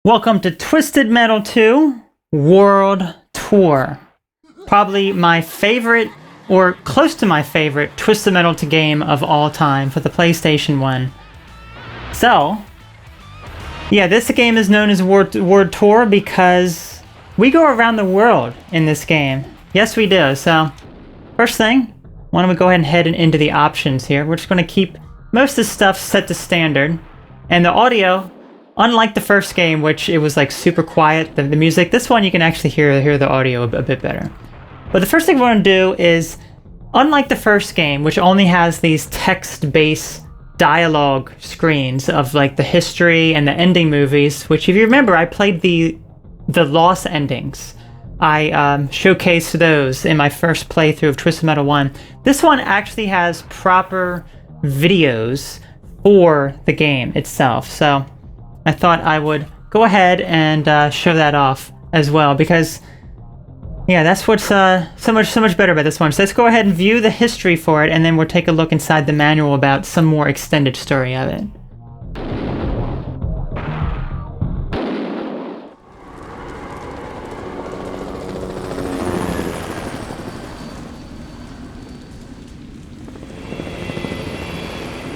Welcome to Twisted Metal 2 World Tour. Probably my favorite, or close to my favorite, Twisted Metal 2 game of all time for the PlayStation 1. So, yeah, this game is known as World Tour because we go around the world in this game. Yes, we do. So, first thing, why don't we go ahead and head into the options here. We're just going to keep most of the stuff set to standard. And the audio, unlike the first game, which it was like super quiet, the music, this one you can actually hear the audio a bit better. But the first thing we want to do is, unlike the first game, which only has these text-based dialogue screens of like the history and the ending movies, which if you remember, I played the lost endings. I showcased those in my first playthrough of Twisted Metal 1. This one actually has proper videos for the game itself, so I thought I would go ahead and show that off as well, because yeah, that's what's so much better about this one. So let's go ahead and view the history for it, and then we'll take a look inside the manual about some more extended story of it.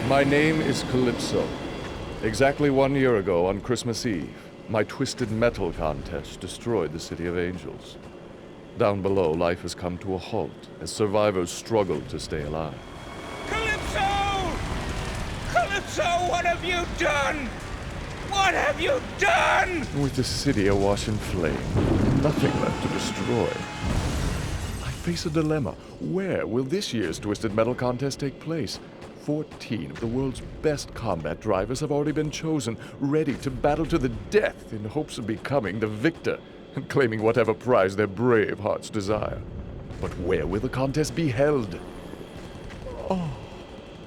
My name is Calypso. Exactly 1 year ago, on Christmas Eve, my Twisted Metal contest destroyed the City of Angels. Down below, life has come to a halt as survivors struggle to stay alive. Calypso! Calypso, what have you done? What have you done? With the city awash in flame, nothing left to destroy. I face a dilemma. Where will this year's Twisted Metal contest take place? 14 of the world's best combat drivers have already been chosen, ready to battle to the death in hopes of becoming the victor and claiming whatever prize their brave hearts desire. But where will the contest be held? Oh,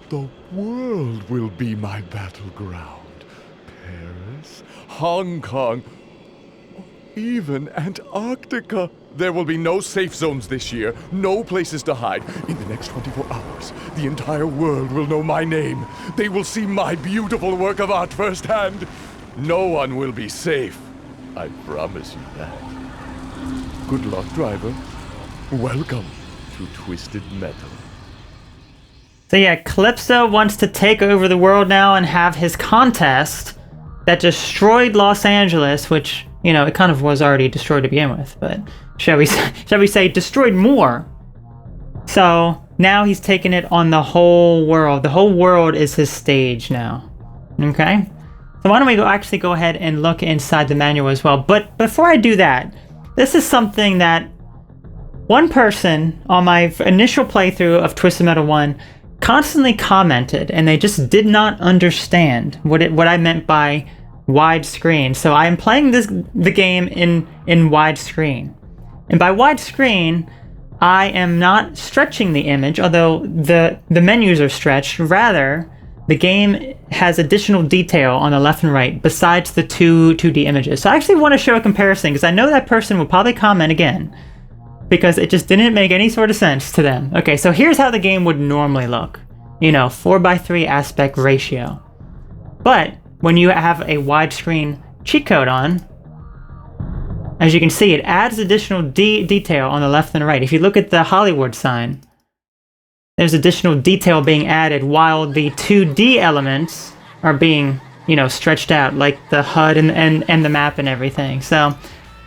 the world will be my battleground. Paris, Hong Kong, even Antarctica. There will be no safe zones this year, no places to hide. In the next 24 hours, the entire world will know my name. They will see my beautiful work of art firsthand. No one will be safe. I promise you that. Good luck, driver. Welcome to Twisted Metal. So yeah, Calypso wants to take over the world now and have his contest that destroyed Los Angeles, which, you know, it kind of was already destroyed to begin with, but shall we say destroyed more. So now he's taking it on the whole world. The whole world is his stage now. Okay? So why don't we actually go ahead and look inside the manual as well. But before I do that, this is something that one person on my initial playthrough of Twisted Metal 1 constantly commented, and they just did not understand what I meant by widescreen. So I am playing the game in widescreen. And by widescreen, I am not stretching the image, although the menus are stretched. Rather, the game has additional detail on the left and right besides the 2D images. So I actually want to show a comparison, because I know that person will probably comment again, because it just didn't make any sort of sense to them. Okay, so here's how the game would normally look. You know, 4:3 aspect ratio. But when you have a widescreen cheat code on, as you can see, it adds additional detail on the left and the right. If you look at the Hollywood sign, there's additional detail being added while the 2D elements are being, you know, stretched out, like the HUD and the map and everything. So,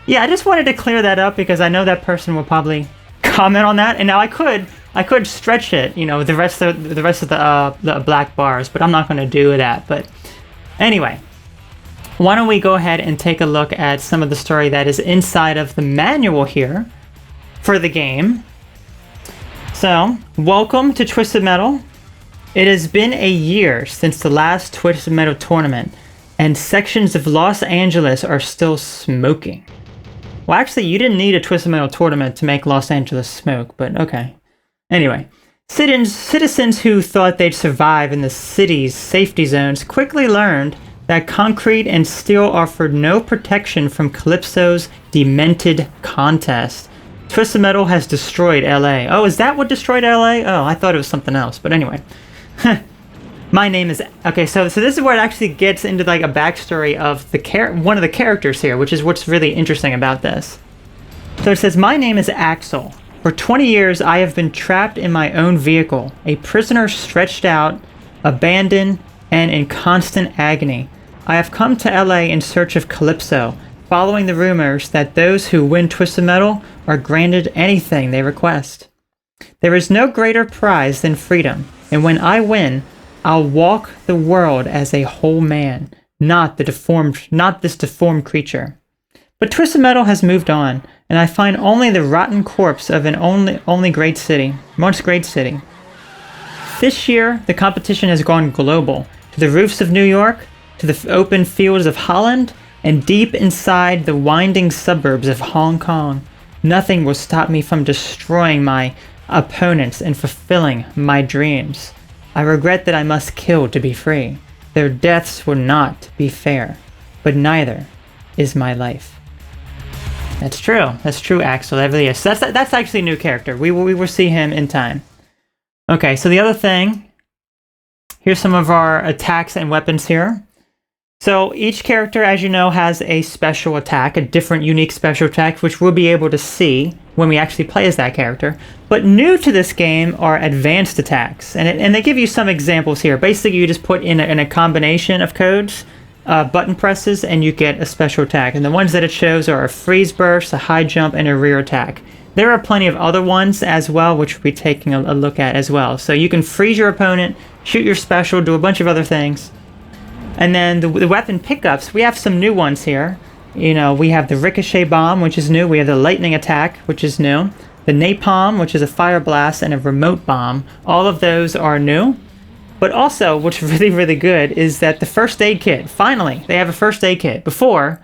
yeah, I just wanted to clear that up because I know that person will probably comment on that. And now I could stretch it, you know, the rest of the black bars, but I'm not going to do that. But anyway, why don't we go ahead and take a look at some of the story that is inside of the manual here for the game. So, welcome to Twisted Metal. It has been a year since the last Twisted Metal tournament, and sections of Los Angeles are still smoking. Well, actually, you didn't need a Twisted Metal tournament to make Los Angeles smoke, but okay. Anyway, citizens who thought they'd survive in the city's safety zones quickly learned that concrete and steel offered no protection from Calypso's demented contest. Twisted Metal has destroyed LA. Oh, is that what destroyed LA? Oh, I thought it was something else, but anyway. My name is... Okay, so this is where it actually gets into like a backstory of one of the characters here, which is what's really interesting about this. So it says, my name is Axel. For 20 years, I have been trapped in my own vehicle, a prisoner stretched out, abandoned, and in constant agony. I have come to LA in search of Calypso, following the rumors that those who win Twisted Metal are granted anything they request. There is no greater prize than freedom, and when I win, I'll walk the world as a whole man, not this deformed creature. But Twisted Metal has moved on, and I find only the rotten corpse of an once great city. This year, the competition has gone global, to the roofs of New York, to the open fields of Holland, and deep inside the winding suburbs of Hong Kong. Nothing will stop me from destroying my opponents and fulfilling my dreams. I regret that I must kill to be free. Their deaths will not be fair, but neither is my life. That's true. That's true, Axel. That really is. So that's actually a new character. We will see him in time. Okay, so the other thing, here's some of our attacks and weapons here. So each character, as you know, has a special attack, a different unique special attack, which we'll be able to see when we actually play as that character. But new to this game are advanced attacks, and they give you some examples here. Basically, you just put in a combination of codes, button presses, and you get a special attack. And the ones that it shows are a freeze burst, a high jump, and a rear attack. There are plenty of other ones as well, which we'll be taking a look at as well. So you can freeze your opponent, shoot your special, do a bunch of other things. And then the weapon pickups, we have some new ones here. You know, we have the ricochet bomb, which is new. We have the lightning attack, which is new. The napalm, which is a fire blast, and a remote bomb. All of those are new. But also, what's really, really good is that the first aid kit, finally, they have a first aid kit. Before,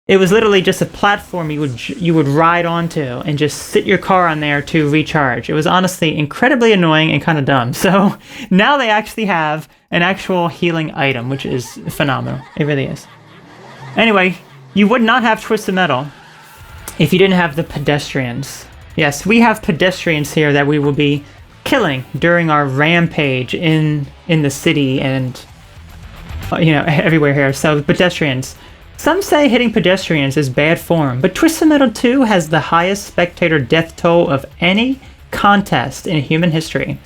it was literally just a platform you would ride onto and just sit your car on there to recharge. It was honestly incredibly annoying and kind of dumb. So now they actually have an actual healing item, which is phenomenal. It really is. Anyway, you would not have Twisted Metal if you didn't have the Pedestrians. Yes, we have Pedestrians here that we will be killing during our rampage in the city and everywhere here. So Pedestrians. Some say hitting Pedestrians is bad form, but Twisted Metal 2 has the highest spectator death toll of any contest in human history.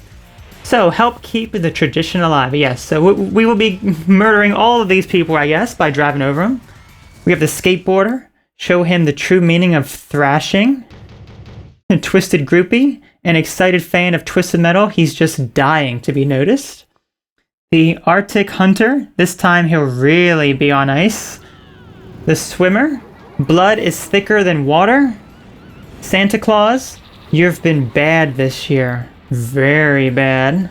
So help keep the tradition alive. Yes, so we will be murdering all of these people, I guess, by driving over them. We have the skateboarder. Show him the true meaning of thrashing. A twisted groupie. An excited fan of Twisted Metal. He's just dying to be noticed. The Arctic Hunter. This time he'll really be on ice. The swimmer. Blood is thicker than water. Santa Claus. You've been bad this year. Very bad.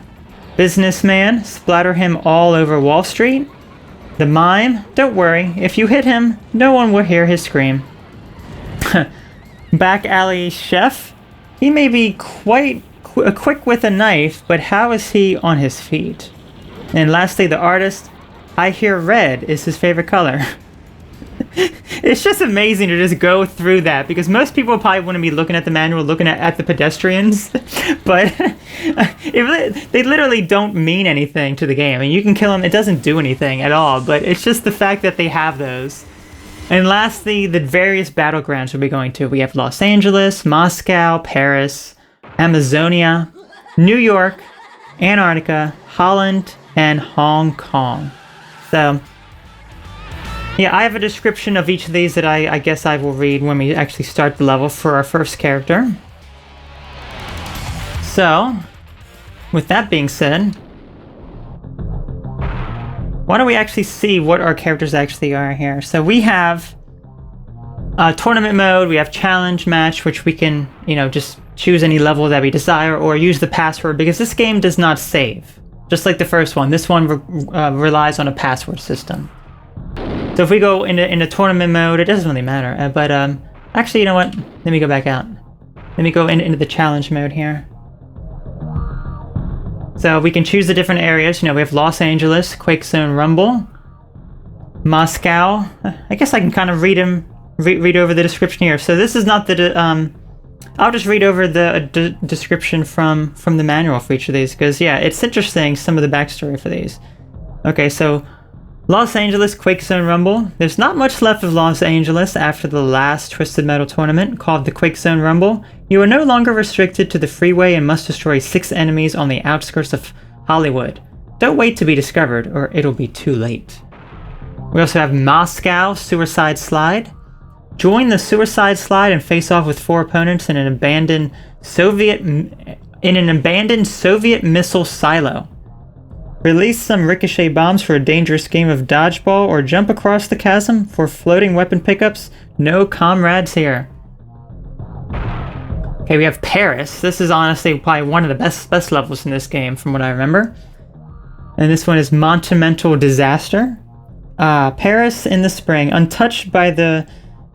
Businessman. Splatter him all over Wall Street. The mime. Don't worry. If you hit him, no one will hear his scream. Back alley chef. He may be quite quick with a knife, but how is he on his feet? And lastly, the artist. I hear red is his favorite color. It's just amazing to just go through that, because most people probably wouldn't be looking at the manual, looking at the Pedestrians, but they literally don't mean anything to the game. I mean, you can kill them, it doesn't do anything at all, but it's just the fact that they have those. And lastly, the various battlegrounds we'll be going to. We have Los Angeles, Moscow, Paris, Amazonia, New York, Antarctica, Holland, and Hong Kong. So yeah, I have a description of each of these that I guess I will read when we actually start the level for our first character. So, with that being said, why don't we actually see what our characters actually are here. So we have tournament mode, we have challenge match, which we can, just choose any level that we desire or use the password, because this game does not save. Just like the first one, this one relies on a password system. So if we go into tournament mode, it doesn't really matter. But actually, you know what? Let me go back out. Let me go into the challenge mode here. So we can choose the different areas. We have Los Angeles, Quake Zone Rumble, Moscow. I guess I can kind of read over the description here. So this is not the I'll just read over the description from the manual for each of these, because yeah, it's interesting, some of the backstory for these. Okay, so Los Angeles Quake Zone Rumble. There's not much left of Los Angeles after the last Twisted Metal tournament, called the Quake Zone Rumble. You are no longer restricted to the freeway and must destroy 6 enemies on the outskirts of Hollywood. Don't wait to be discovered, or it'll be too late. We also have Moscow Suicide Slide. Join the Suicide Slide and face off with 4 opponents in an abandoned Soviet missile silo. Release some ricochet bombs for a dangerous game of dodgeball, or jump across the chasm for floating weapon pickups. No comrades here. Okay, we have Paris. This is honestly probably one of the best levels in this game from what I remember. And this one is Monumental Disaster. Paris in the spring. Untouched by the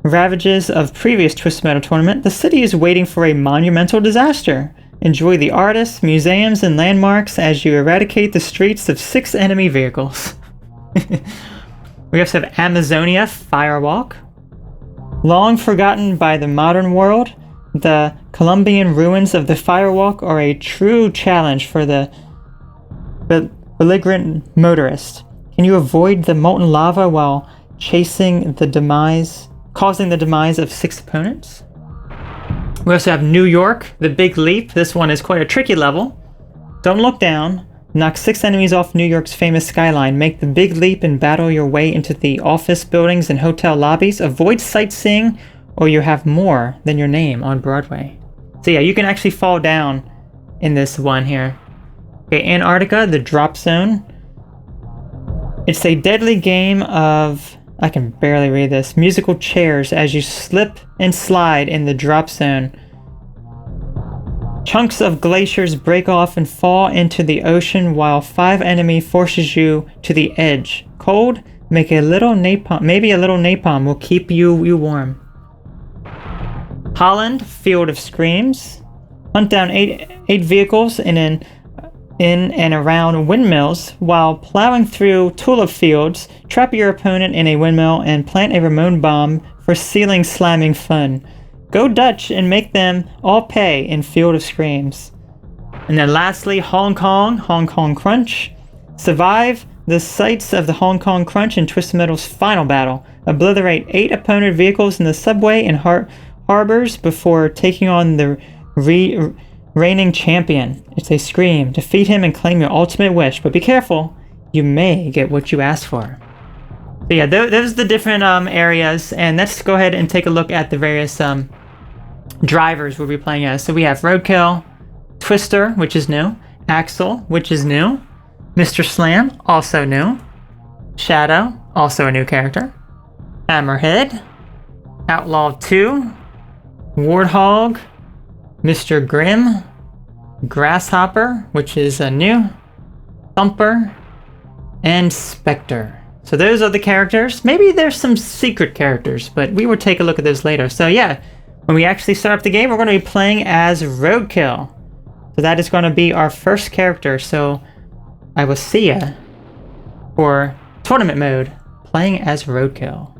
ravages of previous Twisted Metal tournament, the city is waiting for a monumental disaster. Enjoy the artists, museums, and landmarks as you eradicate the streets of 6 enemy vehicles. We also have Amazonia Firewalk. Long forgotten by the modern world, the Colombian ruins of the Firewalk are a true challenge for the belligerent motorist. Can you avoid the molten lava while causing the demise of 6 opponents? We also have New York, the Big Leap. This one is quite a tricky level. Don't look down. Knock 6 enemies off New York's famous skyline. Make the big leap and battle your way into the office buildings and hotel lobbies. Avoid sightseeing, or you have more than your name on Broadway. So yeah, you can actually fall down in this one here. Okay, Antarctica, the Drop Zone. It's a deadly game of, I can barely read this, musical chairs as you slip and slide in the drop zone. Chunks of glaciers break off and fall into the ocean while 5 enemy forces you to the edge. Cold? Maybe a little napalm will keep you warm. Holland, Field of Screams. Hunt down 8 vehicles in and around windmills while plowing through tulip fields. Trap your opponent in a windmill and plant a remote bomb for ceiling slamming fun. Go Dutch and make them all pay in Field of Screams. And then lastly, Hong Kong Crunch. Survive the sights of the Hong Kong Crunch in Twisted Metal's final battle. Obliterate 8 opponent vehicles in the subway and harbors before taking on the reigning champion. It's a scream. Defeat him and claim your ultimate wish, but be careful. You may get what you asked for. So yeah, those are the different areas, and let's go ahead and take a look at the various drivers we'll be playing as. So we have Roadkill, Twister, which is new, Axel, which is new, Mr. Slam, also new, Shadow, also a new character, Hammerhead, Outlaw 2, Warthog, Mr. Grimm, Grasshopper, which is a new, Thumper, and Spectre. So those are the characters. Maybe there's some secret characters, but we will take a look at those later. So yeah, when we actually start up the game, we're going to be playing as Roadkill. So that is going to be our first character. So I will see ya for tournament mode, playing as Roadkill.